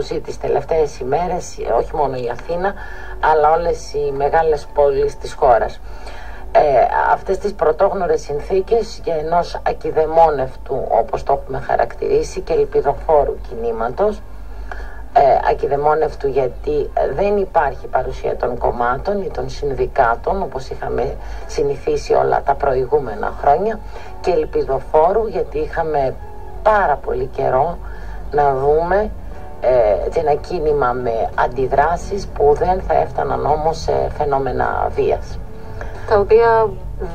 ζει τις τελευταίες ημέρες, όχι μόνο η Αθήνα, αλλά όλες οι μεγάλες πόλεις της χώρας. Αυτές τις πρωτόγνωρες συνθήκες για ενός ακιδαιμόνευτου, όπως το έχουμε χαρακτηρίσει, και ελπιδοφόρου κινήματος. Ακιδαιμόνευτου γιατί δεν υπάρχει παρουσία των κομμάτων ή των συνδικάτων όπως είχαμε συνηθίσει όλα τα προηγούμενα χρόνια, και ελπιδοφόρου γιατί είχαμε πάρα πολύ καιρό να δούμε ένα κίνημα με αντιδράσεις που δεν θα έφταναν όμως σε φαινόμενα βίας, τα οποία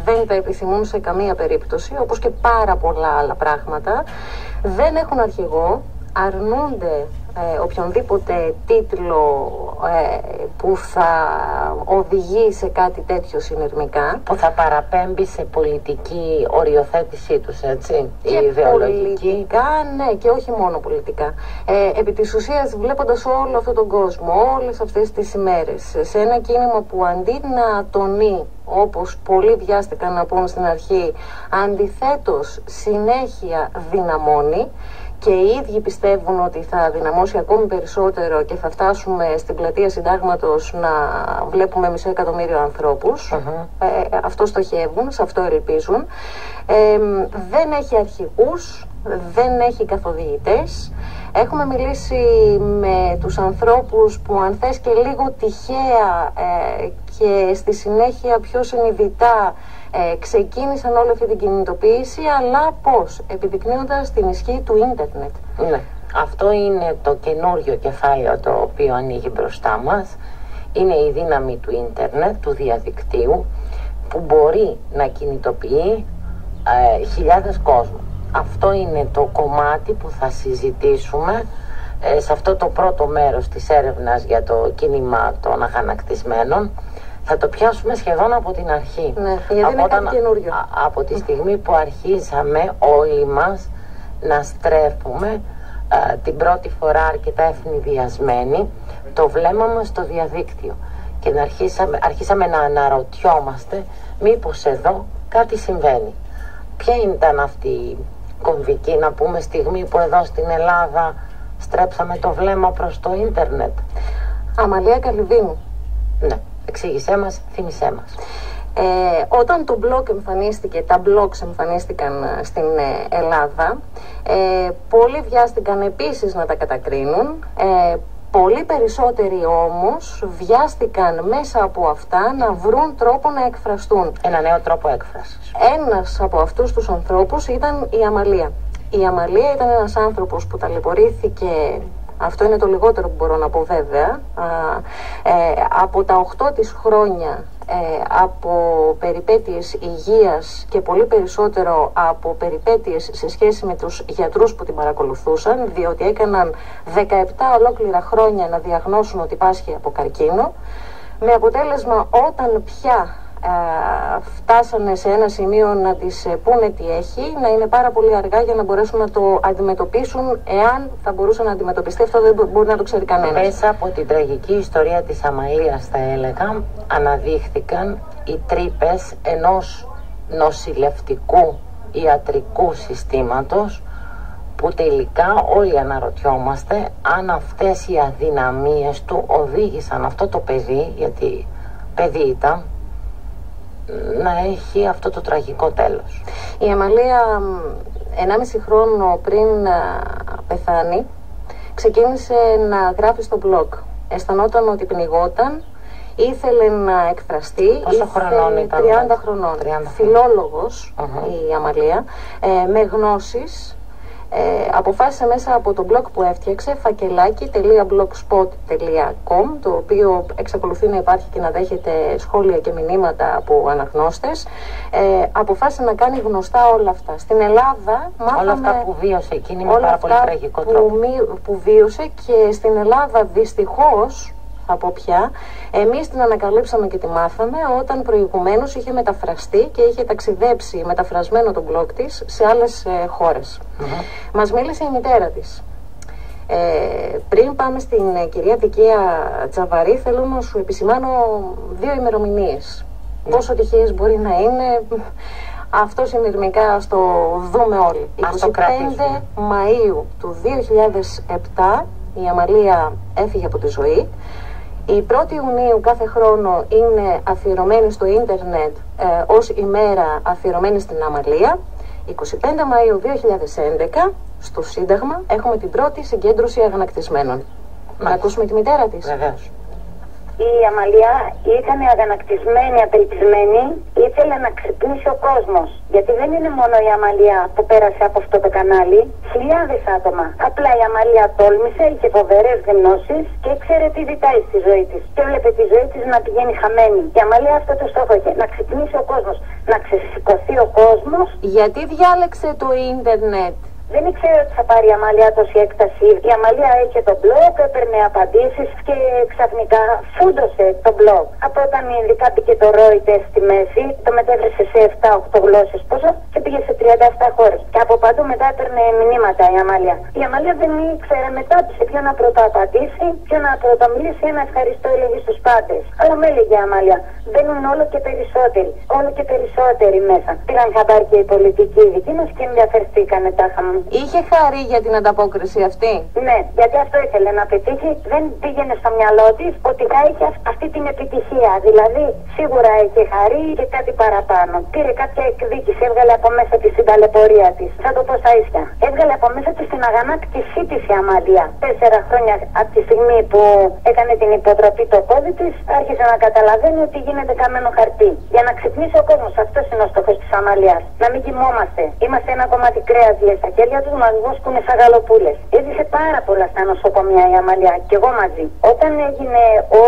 δεν τα επιθυμούν σε καμία περίπτωση, όπως και πάρα πολλά άλλα πράγματα. Δεν έχουν αρχηγό, αρνούνται οποιονδήποτε τίτλο που θα οδηγεί σε κάτι τέτοιο συνειρμικά, που θα παραπέμπει σε πολιτική οριοθέτησή τους, έτσι, και ιδεολογική. Πολιτικά, ναι, και όχι μόνο πολιτικά. Επί της ουσίας, βλέποντας όλο αυτόν τον κόσμο, όλες αυτές τις ημέρες, σε ένα κίνημα που αντί να τονεί, όπως πολλοί βιάστηκαν να πούν στην αρχή, αντιθέτως συνέχεια δυναμώνει, και οι ίδιοι πιστεύουν ότι θα δυναμώσει ακόμη περισσότερο και θα φτάσουμε στην πλατεία Συντάγματος να βλέπουμε 500.000 ανθρώπους. Αυτό στοχεύουν, σε αυτό ελπίζουν. Δεν έχει αρχηγούς, δεν έχει καθοδηγητές. Έχουμε μιλήσει με τους ανθρώπους που, αν θες και λίγο τυχαία και στη συνέχεια πιο συνειδητά, ξεκίνησαν όλη αυτή την κινητοποίηση, αλλά πώς? Επιδεικνύοντας την ισχύ του ίντερνετ. Ναι. Αυτό είναι το καινούριο κεφάλαιο το οποίο ανοίγει μπροστά μας. Είναι η δύναμη του ίντερνετ, του διαδικτύου, που μπορεί να κινητοποιεί χιλιάδες κόσμου. Αυτό είναι το κομμάτι που θα συζητήσουμε σε αυτό το πρώτο μέρος της έρευνας για το κίνημα των αγανακτισμένων. Θα το πιάσουμε σχεδόν από την αρχή. Ναι, γιατί είναι κάτι καινούριο. Από τη στιγμή που αρχίσαμε όλοι μας να στρέφουμε την πρώτη φορά αρκετά ευνηδιασμένοι το βλέμμα μας στο διαδίκτυο, και αρχίσαμε να αναρωτιόμαστε μήπως εδώ κάτι συμβαίνει. Ποια ήταν αυτή η κομβική, να πούμε, στιγμή που εδώ στην Ελλάδα στρέψαμε το βλέμμα προς το ίντερνετ? Αμαλία Καλυβίνου. Ναι. Εξήγησέ μας, θύμισέ μας. Όταν το blog εμφανίστηκε, τα blogs εμφανίστηκαν στην Ελλάδα, πολλοί βιάστηκαν επίσης να τα κατακρίνουν. Πολύ περισσότεροι όμως βιάστηκαν μέσα από αυτά να βρουν τρόπο να εκφραστούν. Ένα νέο τρόπο έκφρασης. Ένας από αυτούς τους ανθρώπους ήταν η Αμαλία. Η Αμαλία ήταν ένας άνθρωπος που ταλαιπωρήθηκε, αυτό είναι το λιγότερο που μπορώ να πω βέβαια, από τα 8 της χρόνια, από περιπέτειες υγείας και πολύ περισσότερο από περιπέτειες σε σχέση με τους γιατρούς που την παρακολουθούσαν, διότι έκαναν 17 ολόκληρα χρόνια να διαγνώσουν ότι πάσχει από καρκίνο, με αποτέλεσμα όταν πια φτάσανε σε ένα σημείο να της πούνε τι έχει, να είναι πάρα πολύ αργά για να μπορέσουν να το αντιμετωπίσουν, εάν θα μπορούσε να αντιμετωπιστεί. Αυτό δεν μπορεί να το ξέρει κανένας. Μέσα από την τραγική ιστορία της Αμαλίας, θα έλεγα, αναδείχθηκαν οι τρύπες ενός νοσηλευτικού ιατρικού συστήματος, που τελικά όλοι αναρωτιόμαστε αν αυτές οι αδυναμίες του οδήγησαν αυτό το παιδί, γιατί παιδί ήταν, να έχει αυτό το τραγικό τέλος. Η Αμαλία 1,5 χρόνο πριν πεθάνει, ξεκίνησε να γράφει στο blog. Αισθανόταν ότι πνιγόταν, ήθελε να εκφραστεί. Πόσο χρονών ήταν? 30 χρονών. 30. Φιλόλογος η Αμαλία, με γνώσεις. Αποφάσισε μέσα από το blog που έφτιαξε, φακελάκι.blogspot.com, το οποίο εξακολουθεί να υπάρχει και να δέχεται σχόλια και μηνύματα από αναγνώστες, αποφάσισε να κάνει γνωστά όλα αυτά. Στην Ελλάδα μάθαμε όλα αυτά που βίωσε εκείνη με πάρα πολύ τραγικό τρόπο. Που βίωσε, και στην Ελλάδα δυστυχώς, από πια, εμείς την ανακαλύψαμε και τη μάθαμε όταν προηγουμένως είχε μεταφραστεί και είχε ταξιδέψει μεταφρασμένο το blog της σε άλλες χώρες. Μας μίλησε η μητέρα της. Πριν πάμε στην κυρία Δικαία Τσαβαρή, θέλω να σου επισημάνω 2 ημερομηνίες. Πόσο τυχαίες μπορεί να είναι, αυτό συνειρμικά ας το δούμε όλοι. 25 Μαΐου του 2007, η Αμαλία έφυγε από τη ζωή. Η 1η Ιουνίου κάθε χρόνο είναι αφιερωμένη στο ίντερνετ ως ημέρα αφιερωμένη στην Αμαλία. 25 Μαΐου 2011 στο Σύνταγμα έχουμε την πρώτη συγκέντρωση αγανακτισμένων. Να ακούσουμε τη μητέρα της. Βεβαίως. Η Αμαλία ήταν αγανακτισμένη, απελπισμένη, ήθελε να ξυπνήσει ο κόσμος. Γιατί δεν είναι μόνο η Αμαλία που πέρασε από αυτό το κανάλι, χιλιάδες άτομα. Απλά η Αμαλία τόλμησε, είχε φοβερές γνώσεις και ήξερε τι ζητάει στη ζωή της. Και έβλεπε τη ζωή της να πηγαίνει χαμένη. Η Αμαλία αυτό το στόχο είχε, να ξυπνήσει ο κόσμος, να ξεσηκωθεί ο κόσμος. Γιατί διάλεξε το ίντερνετ? Δεν ήξερε ότι θα πάρει η Αμαλία τόση έκταση. Η Αμαλία είχε το blog, έπαιρνε απαντήσεις και ξαφνικά φούντωσε το blog. Από όταν ειδικά μπήκε το Reuters στη μέση, το μετέφρασε σε 7-8 γλώσσες πόσο και πήγε σε 37 χώρες. Και από παντού μετά έπαιρνε μηνύματα η Αμαλία. Η Αμαλία δεν ήξερε μετά σε ποιον να πρωτοαπαντήσει, ποιον να πρωτομιλήσει, ένα ευχαριστώ έλεγε στους πάντες. Αλλά με έλεγε η Αμαλία, μπαίνουν όλο και περισσότεροι, όλο και περισσότεροι μέσα. Πήραν χαμπάρι και οι πολιτικοί δικοί μας και ενδιαφερθήκανε τάχα μου. Είχε χαρεί για την ανταπόκριση αυτή? Ναι, γιατί αυτό ήθελε να πετύχει. Δεν πήγαινε στο μυαλό της ότι θα είχε αυτή την επιτυχία. Δηλαδή, σίγουρα είχε χαρεί και κάτι παραπάνω. Πήρε κάποια εκδίκηση, έβγαλε από μέσα της την ταλαιπωρία της. Θα το πω στα ίσια. Έβγαλε από μέσα της την αγανάκτησή της η Αμαλία. 4 χρόνια από τη στιγμή που έκανε την υποτροπή το πόδι της, άρχισε να καταλαβαίνει ότι γίνεται καμένο χαρτί. Για να ξυπνήσει ο κόσμος, αυτό είναι ο στόχος της Αμαλίας. Να μην κοιμόμαστε. Είμαστε ένα κομμάτι κρέας στα χέρια τους, μας βόσκουνε σαν γαλοπούλες. Έζησε πάρα πολλά στα νοσοκομεία η Αμαλία και εγώ μαζί. Όταν έγινε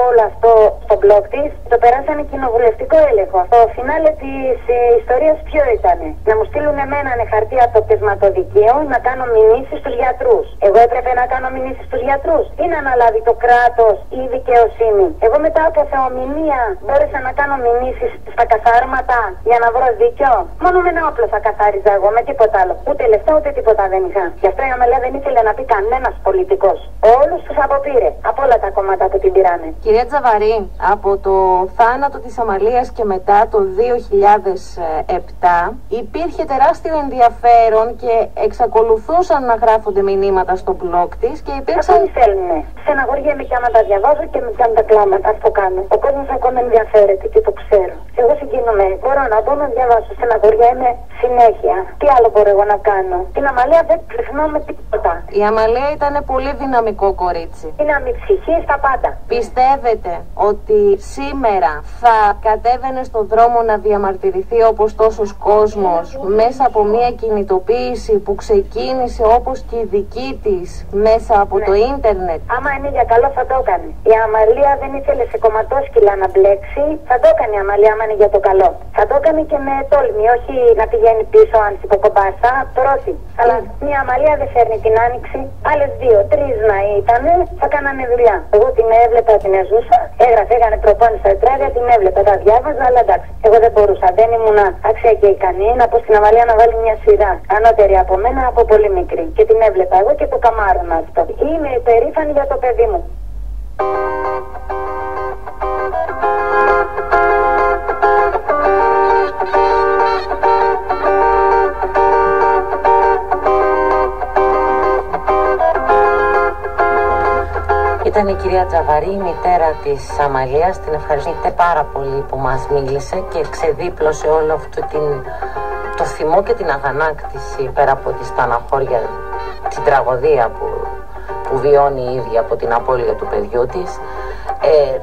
όλο αυτό στο blog της, το περάσανε κοινοβουλευτικό έλεγχο. Το φινάλε της ιστορίας ποιο ήτανε? Να μου στείλουν εμένα χαρτί από το πτεσματοδικείο να κάνω μηνύσεις στους γιατρούς. Εγώ έπρεπε να κάνω μηνύσεις στους γιατρούς ή να αναλάβει το κράτος ή η δικαιοσύνη? Εγώ μετά από θεομηνία μπόρεσα να κάνω μηνύσεις στα καθάρματα για να βρω δίκιο? Μόνο με ένα όπλο θα καθάριζα εγώ, με τίποτα άλλο. Ούτε λεφτά ούτε τίποτα δεν είχα. Γι' αυτό η Αμαλία δεν ήθελε να πει κανένας πολιτικός. Όλους τους αποπήρε από όλα τα κόμματα που την πήρανε. Κυρία Τζαβαρή, από το θάνατο της Αμαλίας και μετά το 2007 υπήρχε τεράστιο ενδιαφέρον και εξακολουθούσαν να γράφονται μηνύματα στο blog της και υπήρξαν... Αυτό θέλουνε. Στεναχωριέμαι και άμα τα διαβάζω και με πιάνουν τα κλάματα. Αυτό κάνω. Ο κόσμος ακόμα ενδιαφέρεται και το ξέρω. Εγώ συγκινούμαι. Μπορώ να πω να διαβάσω. Στεναχωριέμαι συνέχεια. Τι άλλο μπορώ εγώ να κάνω? Την Αμαλία δεν ξεχνάω με τίποτα. Η Αμαλία ήταν πολύ δυναμικό κορίτσι. Δύναμη ψυχή στα πάντα. Πιστεύετε ότι σήμερα θα κατέβαινε στον δρόμο να διαμαρτυρηθεί όπως τόσος κόσμος μέσα από μια κινητοποίηση που ξεκίνησε όπως και η δική της μέσα από το ίντερνετ? Άμα είναι για καλό θα το έκανε. Η Αμαλία δεν ήθελε σε κομματόσκυλα να μπλέξει. Θα το έκανε η Αμαλία άμα είναι για το καλό. Θα το έκανε και με τόλμη, όχι να πηγαίνει πίσω αν υποκομπάσα, πρώτη. Αλλά μια Αμαλία δεν φέρνει την άνοιξη. Άλλες 2-3 να ήταν, θα κάνανε δουλειά. Εγώ την έβλεπα, την ζούσα, έγραφε, έκανε προπόνηση στα τετράδια, την έβλεπα, τα διάβαζα, αλλά εντάξει. Εγώ δεν μπορούσα, δεν ήμουν άξια και ικανή να πω στην Αμαλία να βάλει μια σειρά. Ανώτερη από μένα, από πολύ μικρή. Και την έβλεπα εγώ και το καμάρωνα αυτό. Είμαι υπερήφανη για το παιδί μου. Ήταν η κυρία Τζαβαρή, η μητέρα της Αμαλίας. Την ευχαριστούμε πάρα πολύ που μας μίλησε και ξεδίπλωσε όλο αυτό το θυμό και την αγανάκτηση πέρα από τη στεναχώρια, την τραγωδία που βιώνει η ίδια από την απώλεια του παιδιού της.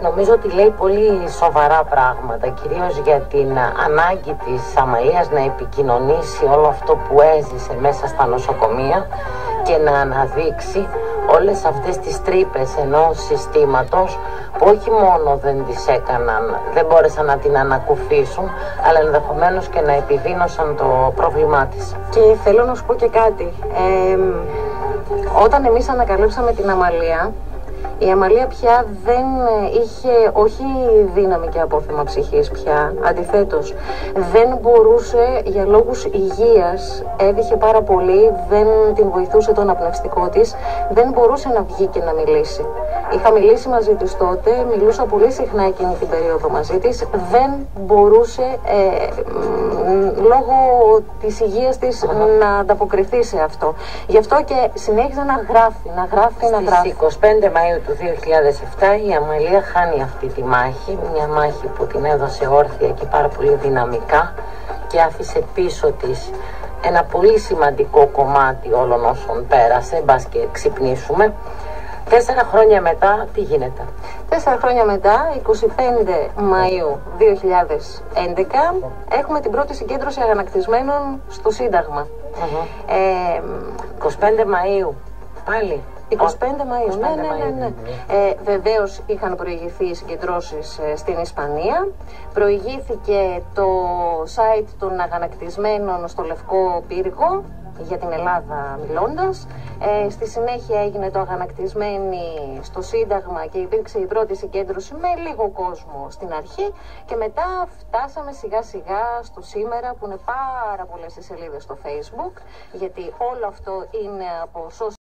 Νομίζω ότι λέει πολύ σοβαρά πράγματα, κυρίως για την ανάγκη της Αμαλίας να επικοινωνήσει όλο αυτό που έζησε μέσα στα νοσοκομεία και να αναδείξει όλες αυτές τις τρύπες ενός συστήματος που όχι μόνο δεν τις έκαναν, δεν μπόρεσαν να την ανακουφίσουν, αλλά ενδεχομένως και να επιδίνωσαν το πρόβλημά της. Και θέλω να σου πω και κάτι. Όταν εμείς ανακαλύψαμε την Αμαλία, η Αμαλία πια δεν είχε όχι δύναμη και απόθεμα ψυχής πια, αντιθέτως δεν μπορούσε για λόγους υγείας, έβηχε πάρα πολύ, δεν την βοηθούσε το αναπνευστικό της, δεν μπορούσε να βγει και να μιλήσει. Είχα μιλήσει μαζί της τότε, μιλούσα πολύ συχνά εκείνη την περίοδο μαζί της. Δεν μπορούσε λόγω της υγείας της να ανταποκριθεί σε αυτό. Γι' αυτό και συνέχιζε να γράφει. Στις 25 Μαΐου του 2007 η Αμαλία χάνει αυτή τη μάχη, μια μάχη που την έδωσε όρθια και πάρα πολύ δυναμικά και άφησε πίσω της ένα πολύ σημαντικό κομμάτι όλων όσων πέρασε, μπας και ξυπνήσουμε. 4 χρόνια μετά τι γίνεται? 4 χρόνια μετά, 25 Μαΐου 2011, έχουμε την πρώτη συγκέντρωση αγανακτισμένων στο Σύνταγμα. 25 Μαΐου, πάλι. 25 Μαΐου, ναι. Βεβαίως είχαν προηγηθεί οι συγκεντρώσεις στην Ισπανία. Προηγήθηκε το site των αγανακτισμένων στο Λευκό Πύργο, για την Ελλάδα μιλώντας. Στη συνέχεια έγινε το αγανακτισμένοι στο Σύνταγμα και υπήρξε η πρώτη συγκέντρωση με λίγο κόσμο στην αρχή και μετά φτάσαμε σιγά σιγά στο σήμερα που είναι πάρα πολλές οι σελίδες στο Facebook, γιατί όλο αυτό είναι από social